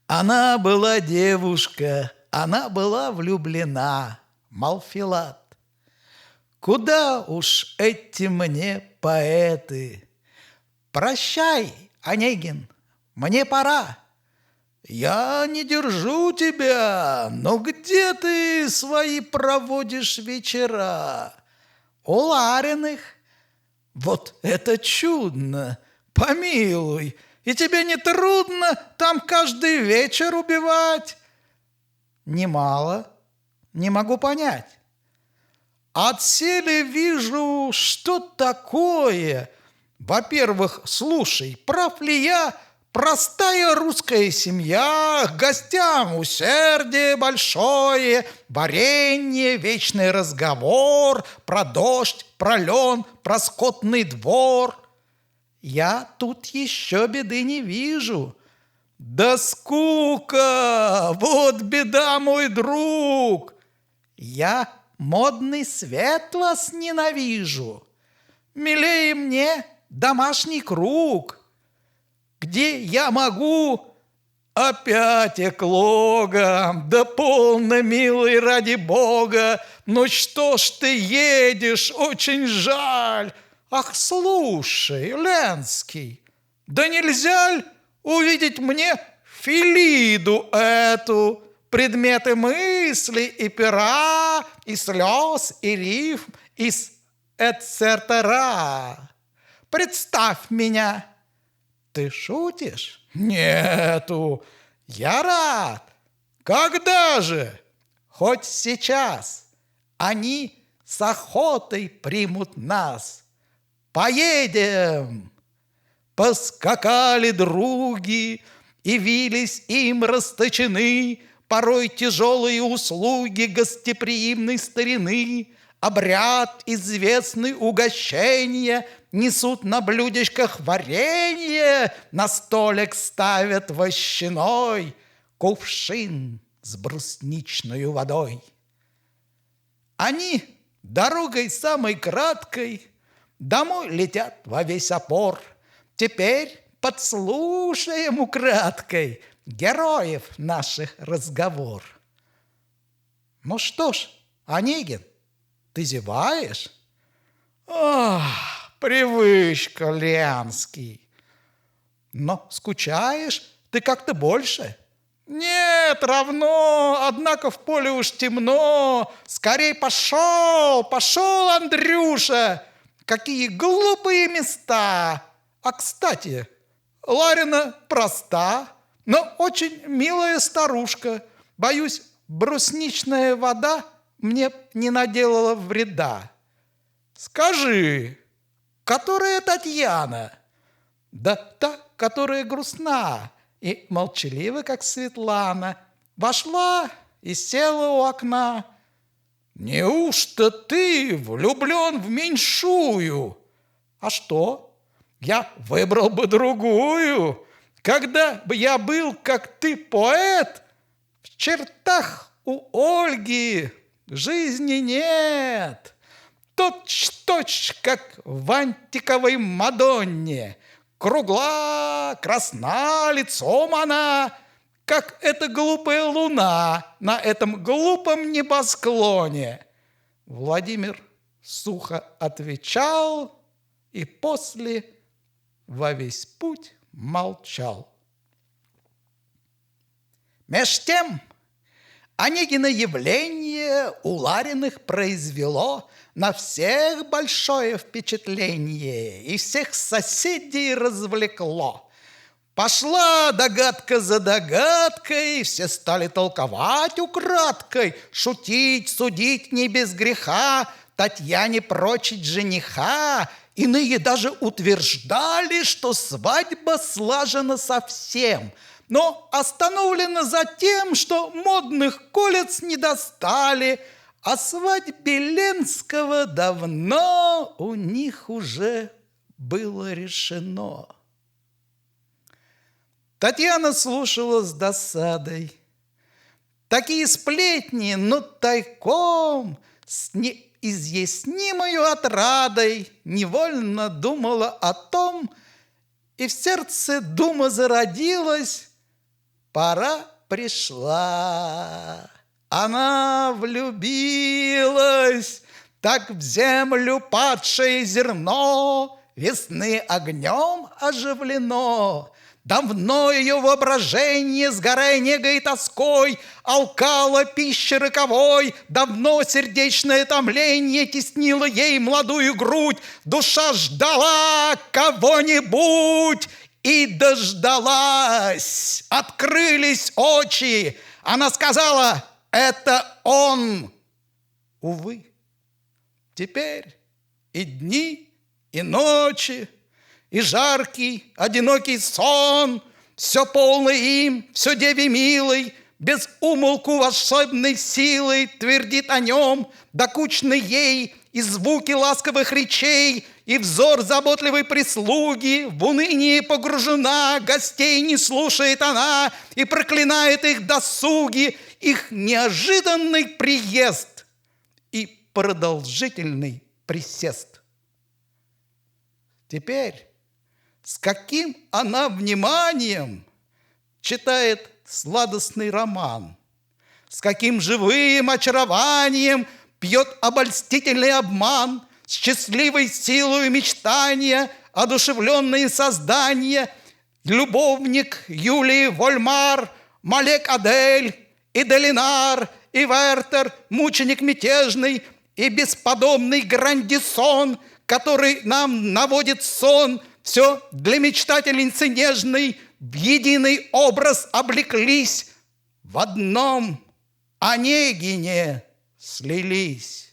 Она была девушка, она была влюблена, Малфилат. Куда уж эти мне поэты? Прощай, Онегин, мне пора. Я не держу тебя, но где ты свои проводишь вечера? У Лариных. Вот это чудно, помилуй, и тебе не трудно там каждый вечер убивать? Немало, не могу понять. Отселе вижу, что такое. Во-первых, слушай, прав ли я? Простая русская семья, к гостям усердие большое, варенье, вечный разговор, про дождь, про лен, про скотный двор. Я тут еще беды не вижу. Да скука, вот беда, мой друг. Я модный свет вас ненавижу. Милее мне домашний круг, где я могу опять эклогом. Да полно, милый, ради Бога. Ну что ж ты едешь, очень жаль. Ах, слушай, Ленский, да нельзя ли увидеть мне Филиду эту, предметы мысли и пера, и слез, и рифм, и эт-цетера. Представь меня. Ты шутишь? Нету. Я рад. Когда же? Хоть сейчас. Они с охотой примут нас. Поедем. Поскакали други, и вились им расточены порой тяжелые услуги гостеприимной старины. Обряд известный угощения несут на блюдечках варенье, на столик ставят вощаной кувшин с брусничной водой. Они дорогой самой краткой домой летят во весь опор. Теперь подслушаем украдкой героев наших разговор. Ну что ж, Онегин, ты зеваешь? Ах, привычка, Ленский. Но скучаешь ты как-то больше? Нет, равно, однако в поле уж темно. Скорей пошел, пошел, Андрюша. Какие глупые места. А, кстати, Ларина проста, но очень милая старушка. Боюсь, брусничная вода мне не наделала вреда. Скажи, которая Татьяна? Да та, которая грустна и молчалива, как Светлана, вошла и села у окна. Неужто ты влюблен в меньшую? А что? Я выбрал бы другую. Когда бы я был, как ты, поэт, в чертах у Ольги жизни нет. Точь-точь, как в антиковой Мадонне. Кругла, красна лицом она, как эта глупая луна на этом глупом небосклоне. Владимир сухо отвечал и после во весь путь молчал. Меж тем Онегина явление у Лариных произвело на всех большое впечатление и всех соседей развлекло. Пошла догадка за догадкой, все стали толковать украдкой, шутить, судить не без греха, Татьяне прочить жениха. Иные даже утверждали, что свадьба слажена совсем, но остановлена за тем, что модных колец не достали, о свадьбе Ленского давно у них уже было решено. Татьяна слушала с досадой. Такие сплетни, но тайком, с неизъяснимою отрадой, невольно думала о том, и в сердце дума зародилась: пора пришла. Она влюбилась, так в землю падшее зерно весны огнем оживлено. Давно ее воображение, сгорая негой и тоской, алкало пищи роковой. Давно сердечное томление теснило ей молодую грудь. Душа ждала кого-нибудь и дождалась. Открылись очи. Она сказала: «Это он». Увы, теперь и дни, и ночи, и жаркий, одинокий сон, все полно им, все деве милой, без умолку волшебной силой твердит о нем, докучны ей и звуки ласковых речей, и взор заботливой прислуги. В уныние погружена, гостей не слушает она и проклинает их досуги, их неожиданный приезд и продолжительный присест. Теперь с каким она вниманием читает сладостный роман, с каким живым очарованием пьет обольстительный обман, с счастливой силой мечтания одушевленные создания. Любовник Юлии Вольмар, Малек Адель, и Делинар, и Вертер, мученик мятежный, и бесподобный Грандисон, который нам наводит сон, все для мечтательницы нежной в единый образ облеклись, в одном Онегине слились.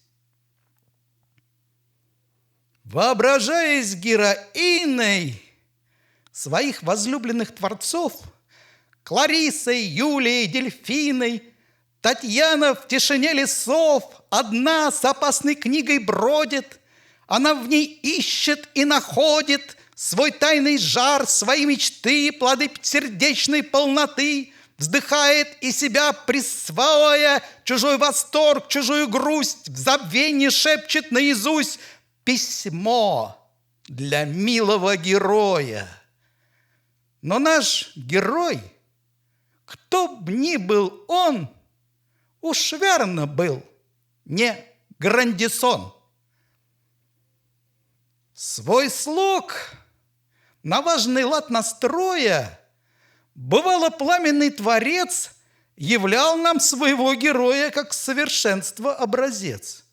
Воображаясь героиней своих возлюбленных творцов, Клариссой, Юлией, Дельфиной, Татьяна в тишине лесов одна с опасной книгой бродит. Она в ней ищет и находит свой тайный жар, свои мечты, плоды сердечной полноты, вздыхает и себя присвоя, чужой восторг, чужую грусть, в забвении шепчет наизусть письмо для милого героя. Но наш герой, кто б ни был он, уж верно был не Грандисон. Свой слог на важный лад настроя, бывало, пламенный творец являл нам своего героя как совершенство образец.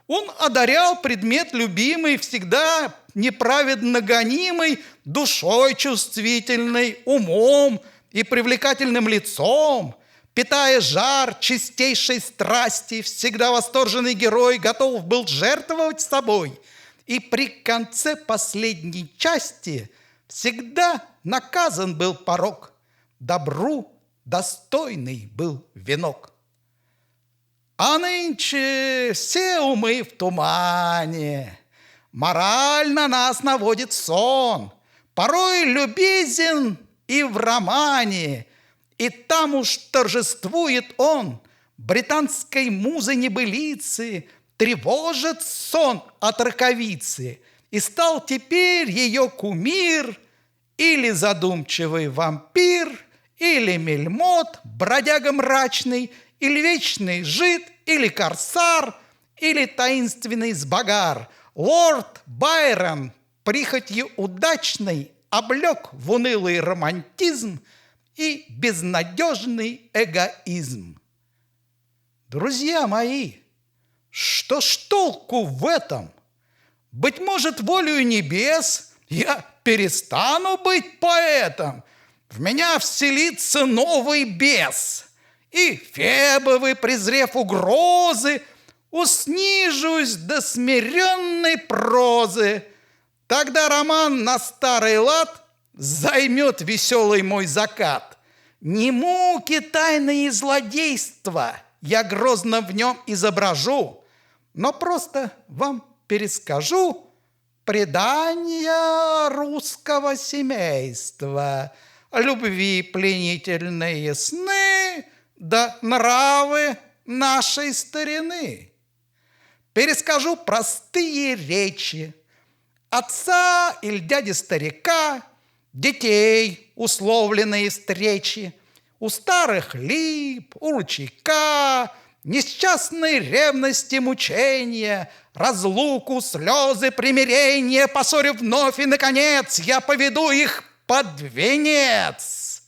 Он одарял предмет любимый, всегда неправедно гонимый, душой чувствительной, умом и привлекательным лицом. Питая жар чистейшей страсти, всегда восторженный герой готов был жертвовать собой. И при конце последней части всегда наказан был порок, добру достойный был венок. А нынче все умы в тумане, мораль на нас наводит сон, порой любезен и в романе, и там уж торжествует он, британской музы небылицы, тревожит сон от раковицы, и стал теперь ее кумир или задумчивый вампир, или мельмот, бродяга мрачный, или вечный жид, или корсар, или таинственный сбогар. Лорд Байрон прихотью удачной облек в унылый романтизм и безнадежный эгоизм. Друзья мои, что ж толку в этом? Быть может, волею небес я перестану быть поэтом, в меня вселится новый бес, и Фебовы, презрев угрозы, уснижусь до смиренной прозы. Тогда роман на старый лад займет веселый мой закат. Не муки тайные злодейства я грозно в нем изображу, но просто вам перескажу предания русского семейства, любви пленительные сны да нравы нашей старины. Перескажу простые речи отца или дяди старика, детей условленные встречи, У старых лип, у ручейка, несчастной ревности мучения, разлуку, слезы, примирения, поссорю вновь, и, наконец, я поведу их под венец.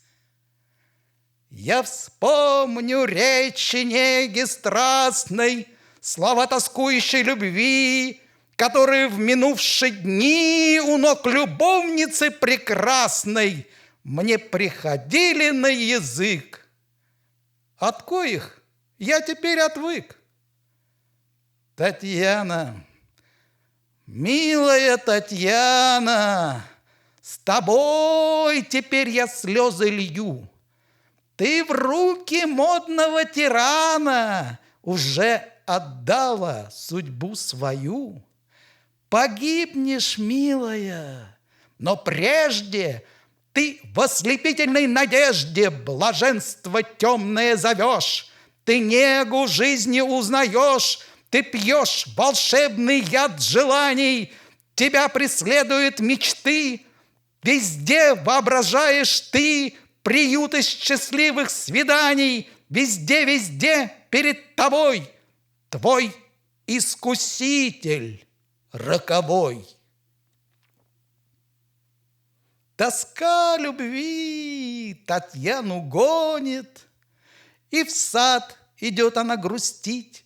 Я вспомню речи неги страстной, слова тоскующей любви, которые в минувшие дни у ног любовницы прекрасной мне приходили на язык, от коих я теперь отвык. Татьяна, милая Татьяна, с тобой теперь я слезы лью. Ты в руки модного тирана уже отдала судьбу свою. Погибнешь, милая, но прежде ты в ослепительной надежде блаженство темное зовешь. Ты негу жизни узнаешь, ты пьешь волшебный яд желаний, тебя преследуют мечты, везде воображаешь ты приют из счастливых свиданий, везде перед тобой твой искуситель роковой. Тоска любви Татьяну гонит, и в сад идет она грустить,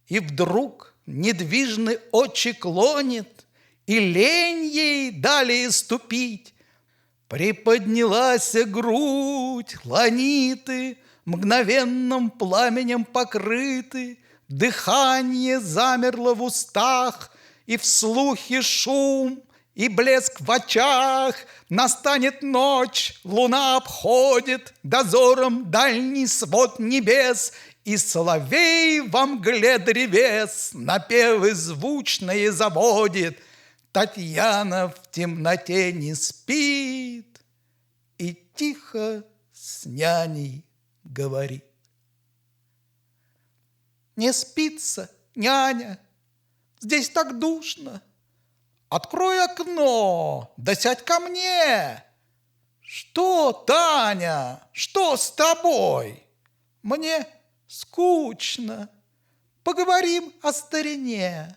и вдруг недвижны очи клонит, и лень ей далее ступить. Приподнялась грудь, ланиты мгновенным пламенем покрыты, дыхание замерло в устах, и в слухе шум, и блеск в очах. Настанет ночь, луна обходит дозором дальний свод небес, и соловей во мгле древес напевы звучные заводит. Татьяна в темноте не спит и тихо с няней говорит. Не спится, няня, здесь так душно. Открой окно, да сядь ко мне. Что, Таня, что с тобой? Мне скучно. Поговорим о старине.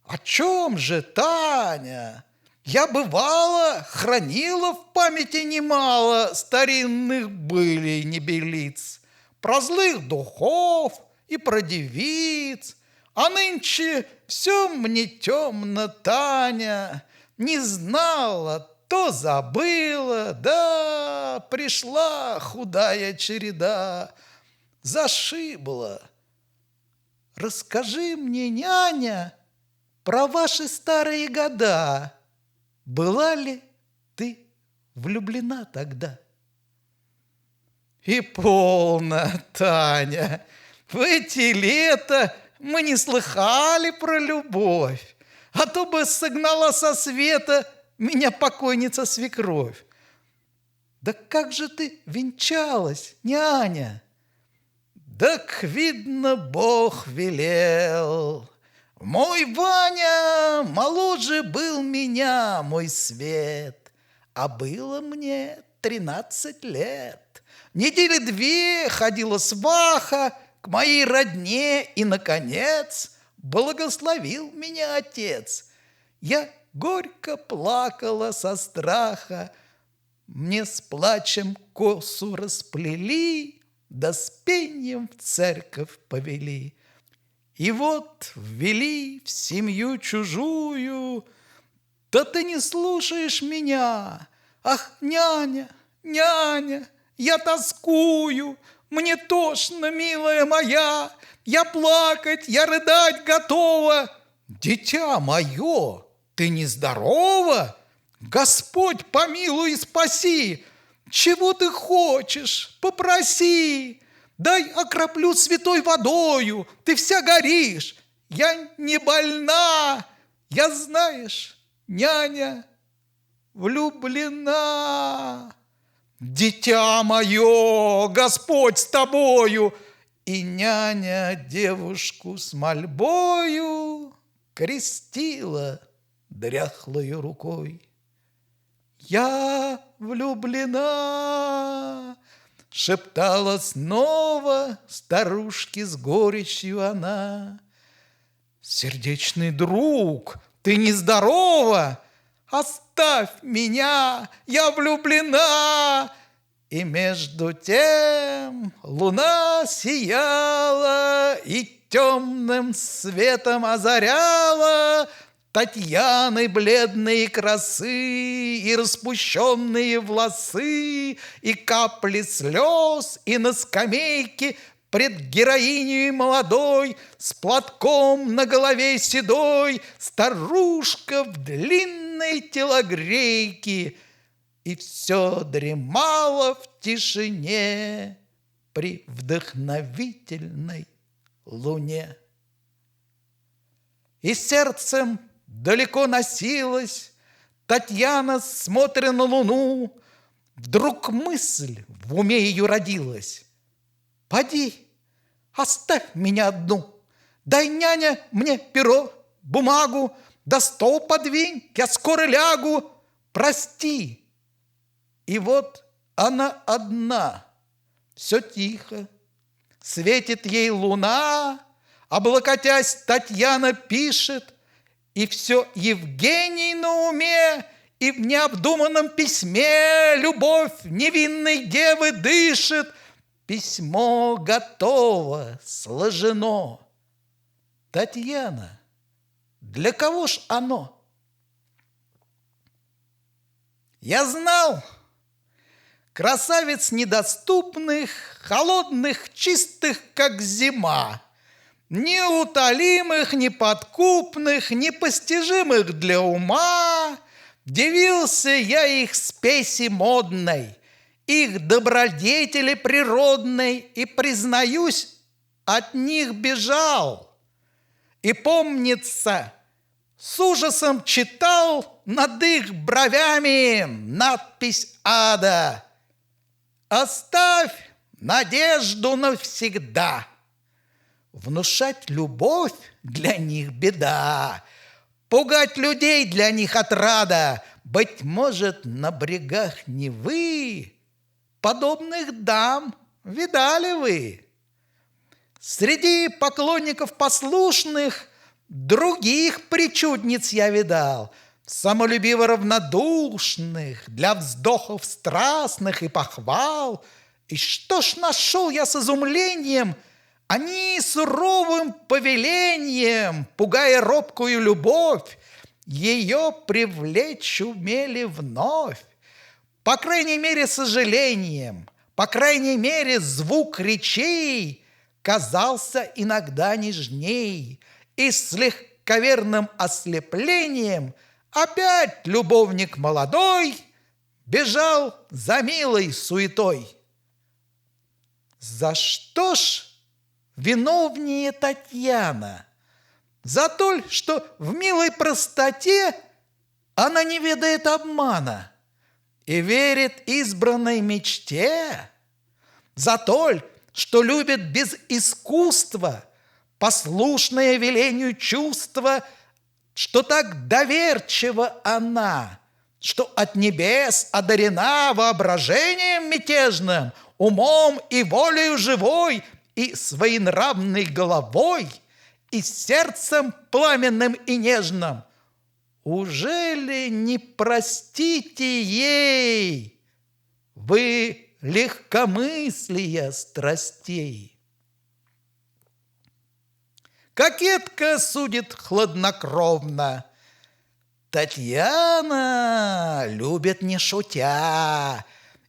О чем же, Таня? Я, бывало, хранила в памяти немало старинных былей небелиц, про злых духов и про девиц. А нынче все мне темно, Таня, не знала, то забыла, да пришла худая череда, зашибла. Расскажи мне, няня, про ваши старые года. Была ли ты влюблена тогда? И полно, Таня, в эти лета мы не слыхали про любовь, а то бы согнала со света меня покойница-свекровь. Да как же ты венчалась, няня? Так, видно, Бог велел. Мой Ваня моложе был меня, мой свет, а было мне 13 лет. Недели 2 ходила сваха к моей родне, и, наконец, благословил меня отец. Я горько плакала со страха, мне с плачем косу расплели, да с пеньем в церковь повели. И вот ввели в семью чужую, да ты не слушаешь меня. Ах, няня, няня, я тоскую, мне тошно, милая моя, я плакать, я рыдать готова. Дитя мое, ты нездорова? Господь помилуй и спаси. Чего ты хочешь? Попроси. Дай окроплю святой водою, ты вся горишь. Я не больна, я, знаешь, няня, влюблена. Дитя мое, Господь с тобою. И няня девушку с мольбою крестила дряхлою рукой. Я влюблена. шептала снова старушке с горечью она. Сердечный друг, ты нездорова, оставь меня, я влюблена. И между тем луна сияла и темным светом озаряла Татьяны бледные красы и распущенные волосы, и капли слез, и на скамейке пред героиней молодой с платком на голове седой старушка в длинной телогрейке, и все дремало в тишине при вдохновительной луне. И сердцем далеко носилась Татьяна, смотря на луну. Вдруг мысль в уме ее родилась: «Поди, оставь меня одну, дай, няня, мне перо, бумагу, да стол подвинь, я скоро лягу, прости». И вот она одна, все тихо, светит ей луна, облокотясь, Татьяна пишет, и все Евгений на уме, и в необдуманном письме любовь невинной девы дышит. Письмо готово, сложено. Татьяна, для кого ж оно? Я знал красавиц недоступных, холодных, чистых, как зима, неутолимых, неподкупных, непостижимых для ума. Дивился я их спеси модной, их добродетели природной, и, признаюсь, от них бежал. И, помнится, с ужасом читал над их бровями надпись ада: «Оставь надежду навсегда». Внушать любовь для них беда, пугать людей для них отрада. Быть может, на брегах Невы подобных дам видали вы? Среди поклонников послушных других причудниц я видал, самолюбиво равнодушных, для вздохов страстных и похвал. И что ж нашел я с изумлением? Они суровым повелением, пугая робкую любовь, ее привлечь умели вновь. По крайней мере, сожалением, по крайней мере, звук речей казался иногда нежней, и с легковерным ослеплением опять любовник молодой бежал за милой суетой. За что ж виновнее Татьяна? За то, что в милой простоте она не ведает обмана и верит избранной мечте? За то, что любит без искусства, послушное велению чувства, что так доверчива она, что от небес одарена воображением мятежным, умом и волею живой, и своенравной головой, и сердцем пламенным и нежным? Ужели не простите ей вы легкомыслия страстей? Кокетка судит хладнокровно, Татьяна любит не шутя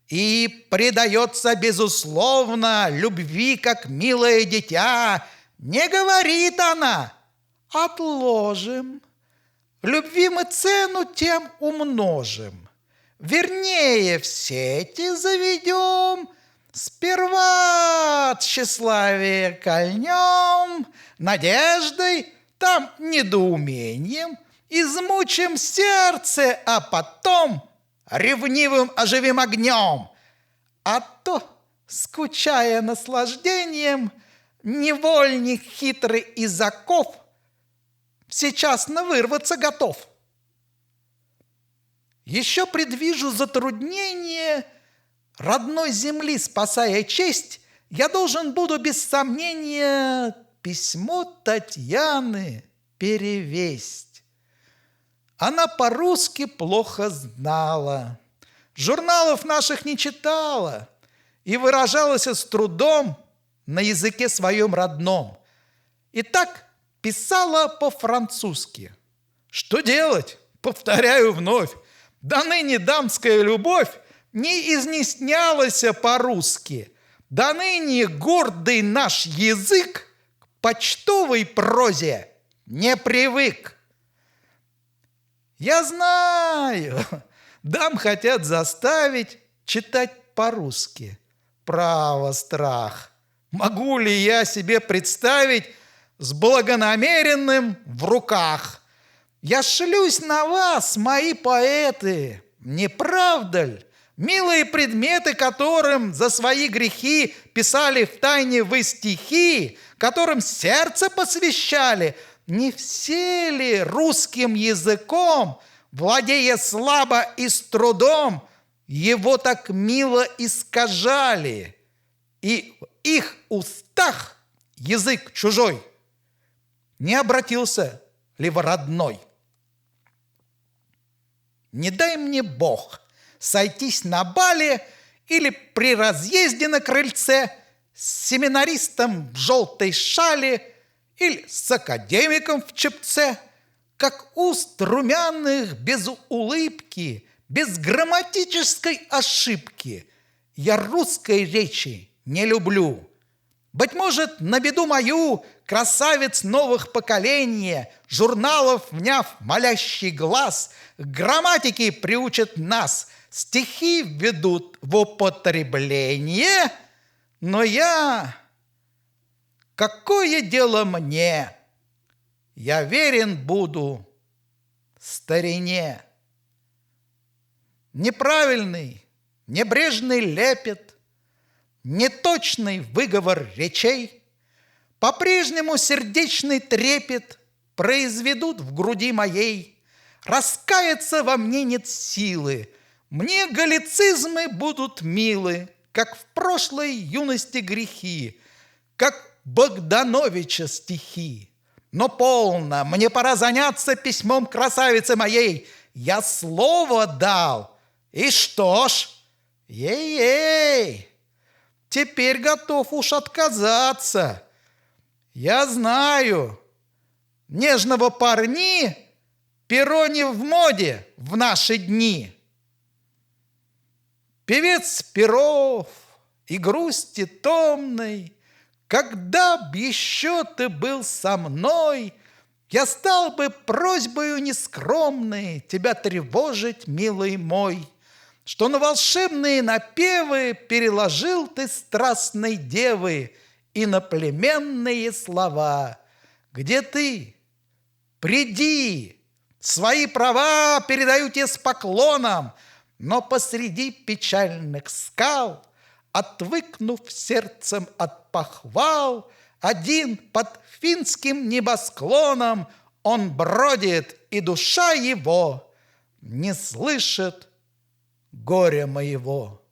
и предается безусловно любви, как милое дитя. Не говорит она: отложим, любви мы цену тем умножим, вернее, в сети заведем, сперва тщеславие кольнем, надеждой, там недоумением, измучим сердце, а потом ревнивым оживим огнем. А то, скучая наслаждением, невольник хитрый из оков сейчасно вырваться готов. Еще предвижу затруднение Родной земли спасая честь, я должен буду без сомнения письмо Татьяны перевесть. Она по-русски плохо знала, журналов наших не читала и выражалась с трудом на языке своем родном. И так писала по-французски. Что делать? Повторяю вновь. Да ныне дамская любовь не изъяснялась по-русски. Да ныне гордый наш язык к почтовой прозе не привык. Я знаю, дам хотят заставить читать по-русски. Право, страх. Могу ли я себе представить с благонамеренным в руках? Я шлюсь на вас, мои поэты, не правда ли? Милые предметы, которым за свои грехи писали втайне вы стихи, которым сердце посвящали, не все ли русским языком, владея слабо и с трудом, его так мило искажали, и в их устах язык чужой не обратился ли в родной? Не дай мне Бог сойтись на бале или при разъезде на крыльце с семинаристом в желтой шале или с академиком в чепце, как уст румяных без улыбки, без грамматической ошибки. Я русской речи не люблю. Быть может, на беду мою красавиц новых поколений, журналов вняв молящий глаз, грамматики приучат нас, стихи введут в употребление, но я... Какое дело мне? Я верен буду старине. Неправильный, небрежный лепет, неточный выговор речей, по-прежнему сердечный трепет произведут в груди моей. Раскаяться во мне нет силы, мне галлицизмы будут милы, как в прошлой юности грехи, как Богдановича стихи. Но полно, мне пора заняться письмом красавицы моей. Я слово дал, и что ж, ей-ей, теперь готов уж отказаться. Я знаю, нежного парни перо не в моде в наши дни. Певец Перов и грусти томной, когда б еще ты был со мной, я стал бы просьбою нескромной тебя тревожить, милый мой, что на волшебные напевы переложил ты страстной девы иноплеменные слова. Где ты? Приди! Свои права передаю тебе с поклоном, но посреди печальных скал, отвыкнув сердцем от похвал, один под финским небосклоном он бродит, и душа его не слышит горя моего.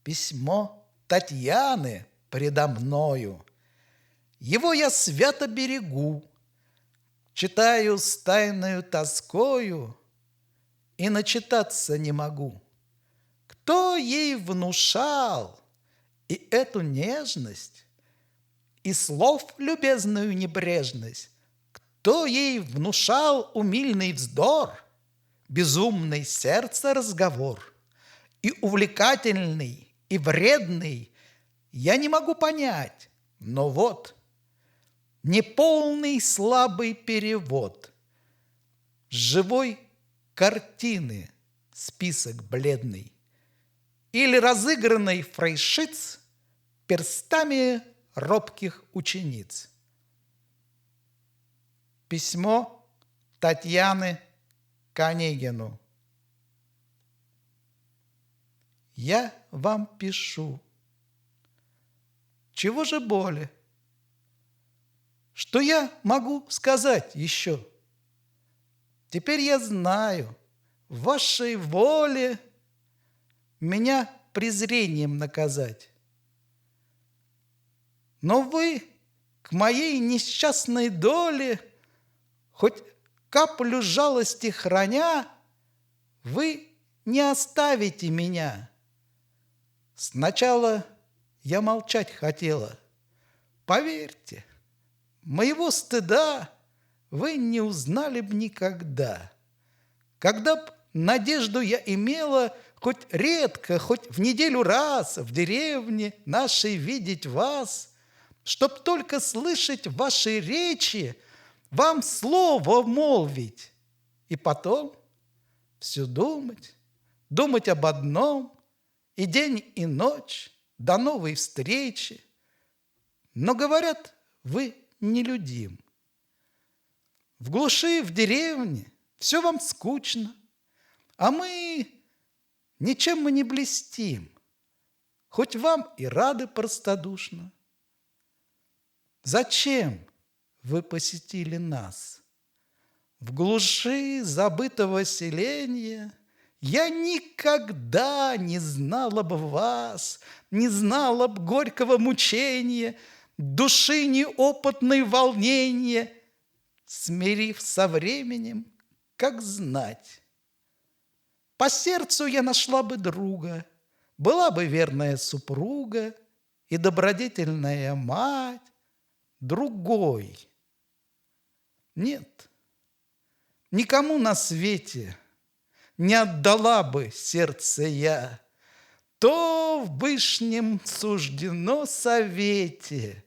Письмо Татьяны предо мною. Его я свято берегу, читаю с тайною тоскою и начитаться не могу. Кто ей внушал и эту нежность, и слов любезную небрежность? Кто ей внушал умильный вздор, безумный сердца разговор? И увлекательный, и вредный я не могу понять, но вот неполный слабый перевод живой картины список бледный или разыгранный фрейшиц перстами робких учениц. Письмо Татьяны к Онегину. Я вам пишу. Чего же более? Что я могу сказать еще? Теперь я знаю, в вашей воле меня презрением наказать. Но вы к моей несчастной доле, хоть каплю жалости храня, вы не оставите меня. Сначала я молчать хотела. Поверьте, моего стыда вы не узнали б никогда. Когда б надежду я имела хоть редко, хоть в неделю раз в деревне нашей видеть вас, чтоб только слышать ваши речи, вам слово молвить, и потом все думать, думать об одном, и день, и ночь, до новой встречи. Но, говорят, вы нелюдим. В глуши, в деревне все вам скучно, а ничем мы не блестим, хоть вам и рады простодушно. Зачем вы посетили нас? В глуши забытого селения я никогда не знала бы вас, не знала б горького мучения, души неопытной волнения, смирив со временем, как знать. По сердцу я нашла бы друга, была бы верная супруга и добродетельная мать, другой. Нет, никому на свете не отдала бы сердце я. То в вышнем суждено совете,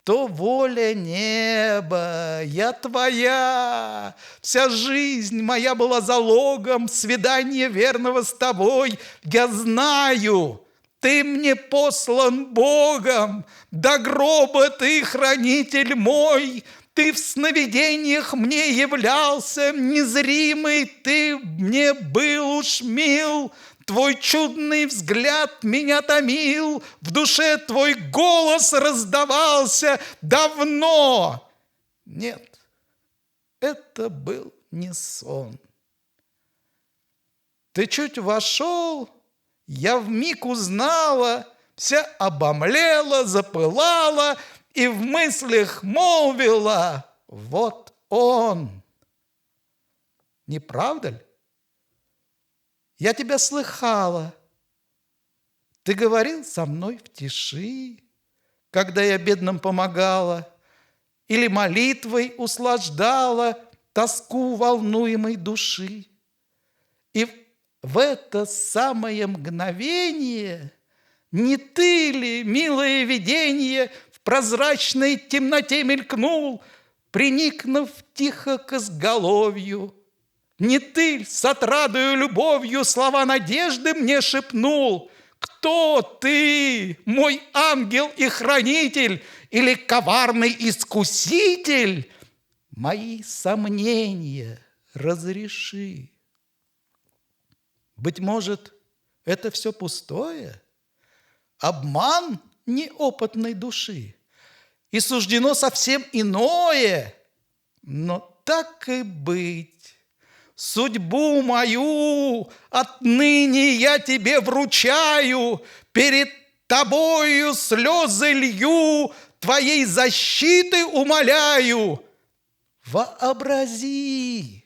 то воля неба, я твоя. Вся жизнь моя была залогом свидания верного с тобой. Я знаю, ты мне послан Богом, до гроба ты хранитель мой. Ты в сновидениях мне являлся, незримый ты мне был уж мил. Твой чудный взгляд меня томил, в душе твой голос раздавался давно. Нет, это был не сон. Ты чуть вошел, я вмиг узнала, вся обомлела, запылала и в мыслях молвила: вот он. Не правда ли? Я тебя слыхала. Ты говорил со мной в тиши, когда я бедным помогала, или молитвой услаждала тоску волнуемой души. И в это самое мгновение не ты ли, милое видение, в прозрачной темноте мелькнул, приникнув тихо к изголовью? Не ты с отрадою любовью слова надежды мне шепнул? Кто ты, мой ангел и хранитель, или коварный искуситель? Мои сомнения разреши. Быть может, это все пустое? Обман неопытной души? И суждено совсем иное? Но так и быть. Судьбу мою отныне я тебе вручаю, перед тобою слезы лью, твоей защиты умоляю. Вообрази,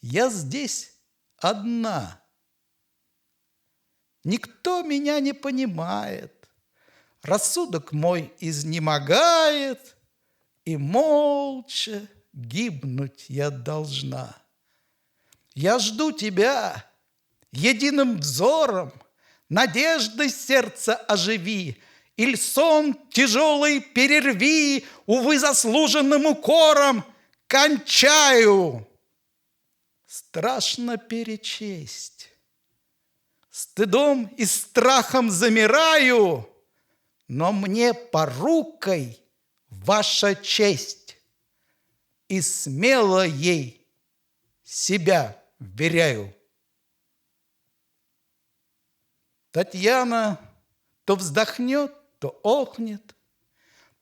я здесь одна. Никто меня не понимает, рассудок мой изнемогает, и молча гибнуть я должна. Я жду тебя единым взором, надеждой сердца оживи, иль сон тяжелый перерви, увы, заслуженным укором. Кончаю! Страшно перечесть, стыдом и страхом замираю, но мне порукой ваша честь, и смело ей себя вверяю. Татьяна то вздохнет, то охнет,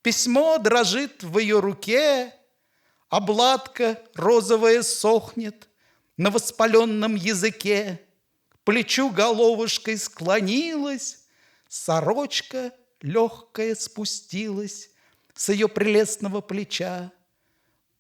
письмо дрожит в ее руке, обладка розовая сохнет, на воспаленном языке. К плечу головушкой склонилась, сорочка легкая спустилась с ее прелестного плеча.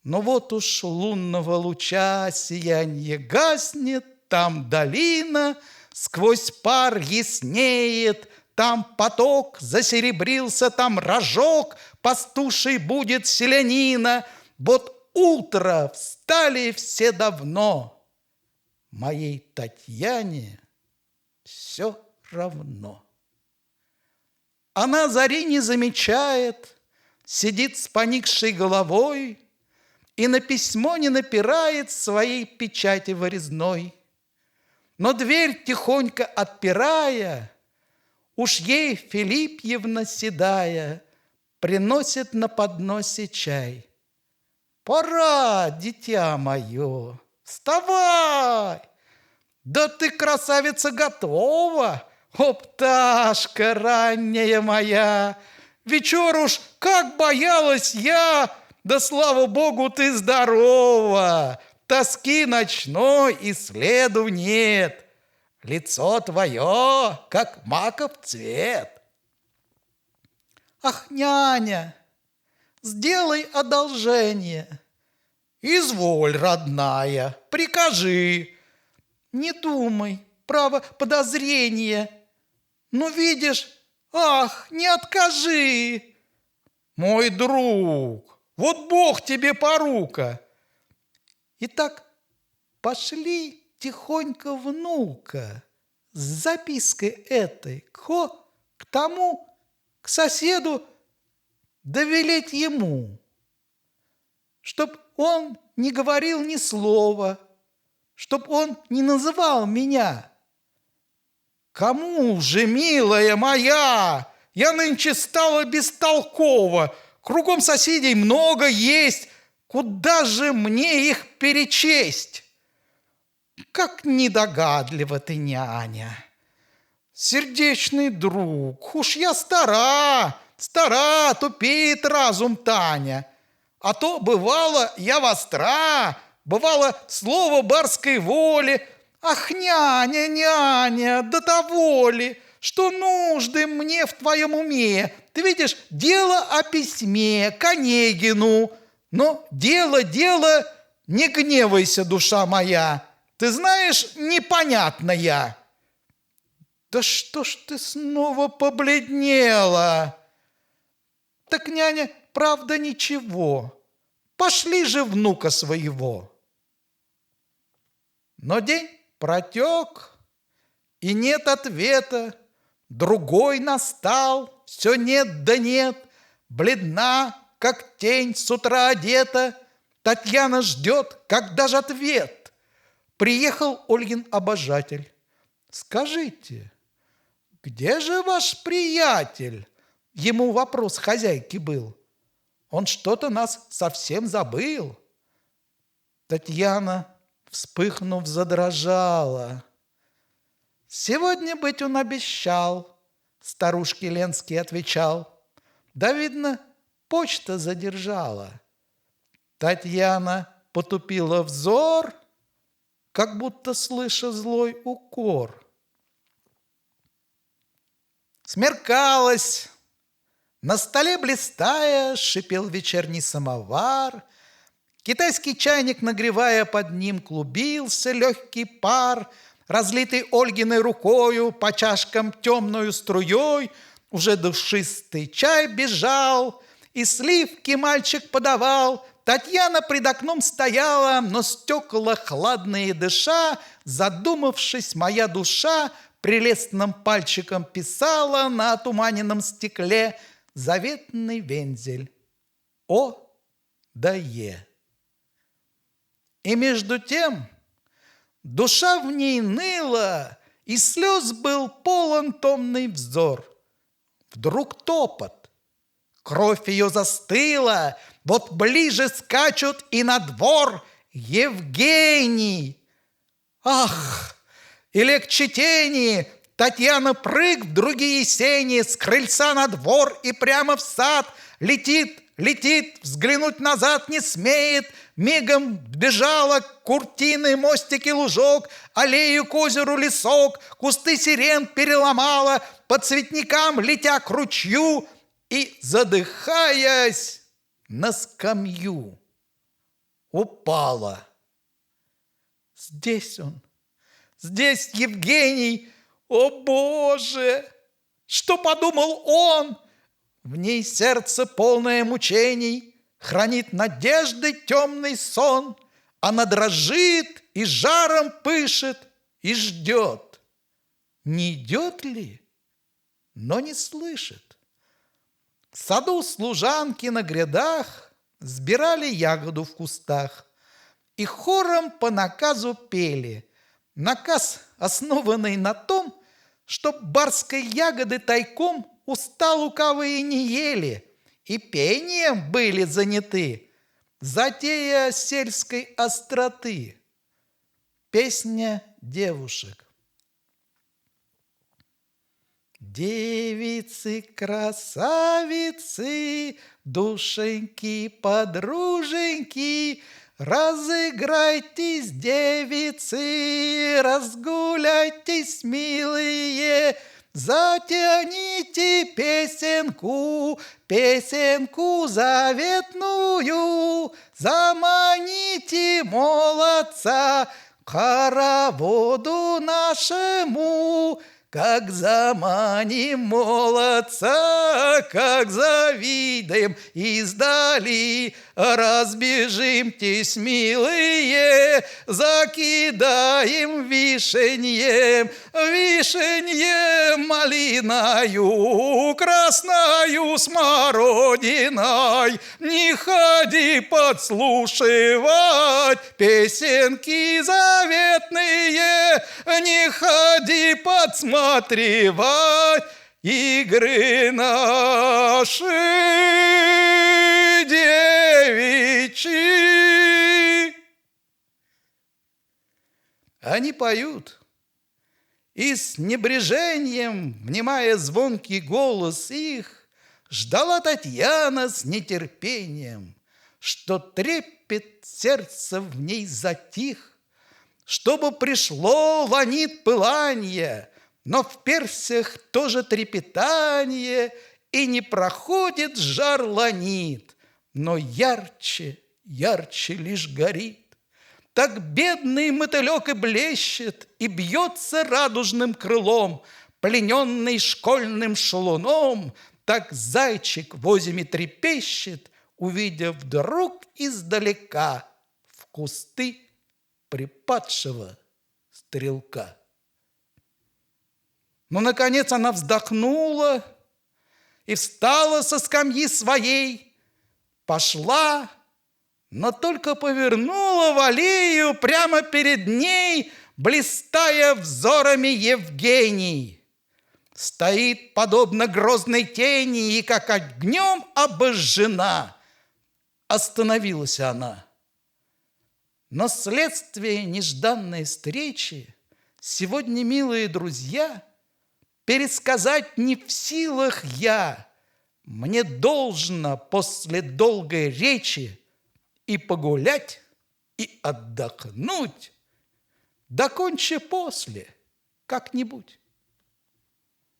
Но вот уж лунного луча сиянье гаснет, там долина сквозь пар яснеет, там поток засеребрился, там рожок пастуший будет селянина. Вот утро встали все давно, моей Татьяне все равно. Она зари не замечает, сидит с поникшей головой и на письмо не напирает своей печати вырезной. Но дверь тихонько отпирая, уж ей Филипьевна седая приносит на подносе чай. «Пора, дитя мое, вставай! Да ты, красавица, готова! О, пташка ранняя моя! Вечер уж как боялась я! Да, слава богу, ты здорова! Тоски ночной и следу нет! Лицо твое, как маков цвет!» «Ах, няня, сделай одолжение!» «Изволь, родная, прикажи!» «Не думай, право, подозрение!» «Ну, видишь, ах, не откажи!» «Мой друг, вот Бог тебе порука!» Итак, пошли тихонько внука с запиской этой к тому, к соседу, да велеть ему, чтоб он не говорил ни слова, чтоб он не называл меня. «Кому же, милая моя? Я нынче стала бестолкова, кругом соседей много есть, куда же мне их перечесть?» «Как недогадлива ты, няня! Сердечный друг, уж я стара, тупеет разум Таня. А то, бывало, я востра, бывало, слово барской воли. Ах, няня, няня, до того ли, что нужды мне в твоем уме? Ты видишь, дело о письме к Онегину. Но дело, не гневайся, душа моя. Ты знаешь, непонятно я». «Да что ж ты снова побледнела?» «Так, няня, правда, ничего. Пошли же внука своего». Но день протек, и нет ответа. Другой настал, все нет да нет. Бледна, как тень, с утра одета. Татьяна ждет, когда же ответ. Приехал Ольгин обожатель. «Скажите, где же ваш приятель?» Ему вопрос хозяйки был. «Он что-то нас совсем забыл». Татьяна, вспыхнув, задрожала. «Сегодня быть он обещал», старушке Ленский отвечал. «Да, видно, почта задержала». Татьяна потупила взор, как будто слыша злой укор. Смеркалось. На столе, блистая, шипел вечерний самовар. Китайский чайник, нагревая, под ним клубился легкий пар, разлитый Ольгиной рукою по чашкам темною струей. Уже душистый чай бежал, и сливки мальчик подавал. Татьяна пред окном стояла, но стекла хладные дыша, задумавшись, моя душа прелестным пальчиком писала на отуманенном стекле заветный вензель О да Е. И между тем душа в ней ныла, и слез был полон томный взор. Вдруг топот, кровь ее застыла, вот ближе скачут и на двор Евгений. Ах! И легче тени, Татьяна прыг в другие сени, с крыльца на двор и прямо в сад летит летит, взглянуть назад не смеет, мигом бежала куртины, мостики, лужок, аллею к озеру, лесок, кусты сирен переломала, по цветникам летя к ручью и, задыхаясь, на скамью упала. Здесь он, здесь Евгений, о Боже! Что подумал он? В ней сердце полное мучений, хранит надежды темный сон. Она дрожит и жаром пышет, и ждет. Не идет ли, но не слышит. В саду служанки на грядах сбирали ягоду в кустах и хором по наказу пели. Наказ, основанный на том, чтоб барской ягоды тайком уста лукавые не ели, и пением были заняты, затея сельской остроты. Песня девушек. Девицы-красавицы, душеньки-подруженьки, разыграйтесь, девицы, разгуляйтесь, милые, затяните песенку, песенку заветную, заманите молодца к хороводу нашему. Как заманим молодца, как завидим издали, разбежимтесь, милые, закидаем вишеньем, вишеньем малиною, красною смородиной. Не ходи подслушивать песенки заветные, не ходи подсматривать игры наши девичьи. Они поют, и с небрежением, внимая звонкий голос их, ждала Татьяна с нетерпением, что трепет сердца в ней затих, чтобы пришло ланит пыланье, но в персях тоже трепетание, и не проходит жар ланит, но ярче, ярче лишь горит. Так бедный мотылек и блещет, и бьется радужным крылом, плененный школьным шалуном, так зайчик в озими трепещет, увидев вдруг издалека в кусты припадшего стрелка. Но, наконец, она вздохнула и встала со скамьи своей, пошла, но только повернула в аллею, прямо перед ней, блистая взорами, Евгений. Стоит, подобно грозной тени, и как огнем обожжена. Остановилась она. Но следствие нежданной встречи сегодня, милые друзья, пересказать не в силах я. Мне должно после долгой речи и погулять, и отдохнуть, доконче после как-нибудь.